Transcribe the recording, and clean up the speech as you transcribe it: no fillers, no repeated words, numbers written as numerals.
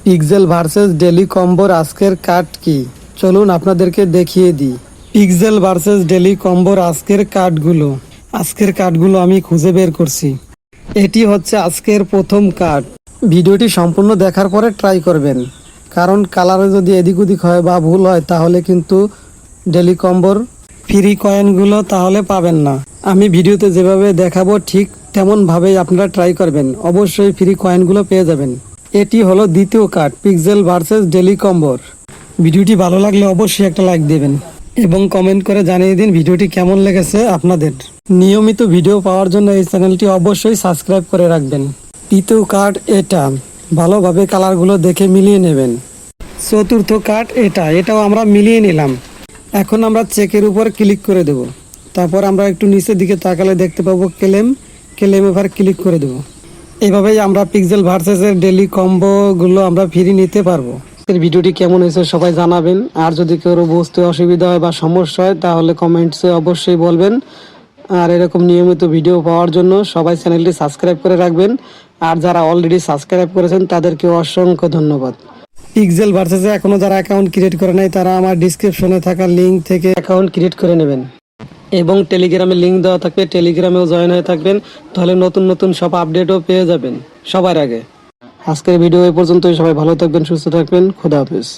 Pixel versus daily কম্বোর আজকের card কি? চলুন আপনাদেরকে দেখিয়ে দিই। পিক্সেল ভার্সেস ডেলি কম্বোর আজকের কার্ডগুলো আমি খুঁজে বের করছি। এটি হচ্ছে আজকের প্রথম কার্ড। ভিডিওটি সম্পূর্ণ দেখার পরে ট্রাই করবেন, কারণ কালারে যদি এদিক ওদিক হয় বা ভুল হয় তাহলে কিন্তু ডেলি কম্বোর ফ্রি কয়েনগুলো তাহলে পাবেন না। আমি ভিডিওতে যেভাবে দেখাবো ঠিক তেমনভাবেই আপনারা ট্রাই করবেন, অবশ্যই ফ্রি কয়েনগুলো পেয়ে যাবেন। এটি হলো দ্বিতীয় কার্ড পিক্সেল ভার্সেস ডেলি কম্বোর। ভিডিওটি ভালো লাগলে অবশ্যই একটা লাইক দেবেন এবং কমেন্ট করে জানিয়ে দিন ভিডিওটি কেমন লেগেছে আপনাদের। নিয়মিত ভিডিও পাওয়ার জন্য এই চ্যানেলটি অবশ্যই সাবস্ক্রাইব করে রাখবেন। তৃতীয় কার্ড এটা, ভালোভাবে কালারগুলো দেখে মিলিয়ে নেবেন। চতুর্থ কার্ড এটাও আমরা মিলিয়ে নিলাম। এখন আমরা চেকের উপর ক্লিক করে দেব। তারপর আমরা একটু নিচের দিকে তাকালে দেখতে পাবো ক্লেম এবার ক্লিক করে দেব। এভাবেই আমরা পিক্সেল ভার্সেসের ডেলি কম্বোগুলো আমরা ফ্রি নিতে পারবো। এর ভিডিওটি কেমন হয়েছে সবাই জানাবেন। আর যদি কেউ বুঝতে অসুবিধা হয় বা সমস্যা হয় তাহলে কমেন্টসে অবশ্যই বলবেন। আর এরকম নিয়মিত ভিডিও পাওয়ার জন্য সবাই চ্যানেলটি সাবস্ক্রাইব করে রাখবেন। আর যারা অলরেডি সাবস্ক্রাইব করেছেন তাদেরকে অসংখ্য ধন্যবাদ। পিক্সেল ভার্সেসে এখনও যারা অ্যাকাউন্ট ক্রিয়েট করে নাই তারা আমার ডিসক্রিপশনে থাকা লিঙ্ক থেকে অ্যাকাউন্ট ক্রিয়েট করে নেবেন এবং টেলিগ্রামে লিঙ্ক দেওয়া থাকবে, টেলিগ্রামেও জয়েন হয়ে থাকবেন, তাহলে নতুন নতুন সব আপডেটও পেয়ে যাবেন সবার আগে। আজকের ভিডিও এই পর্যন্তই। সবাই ভালো থাকবেন, সুস্থ থাকবেন। খোদা হাফেজ।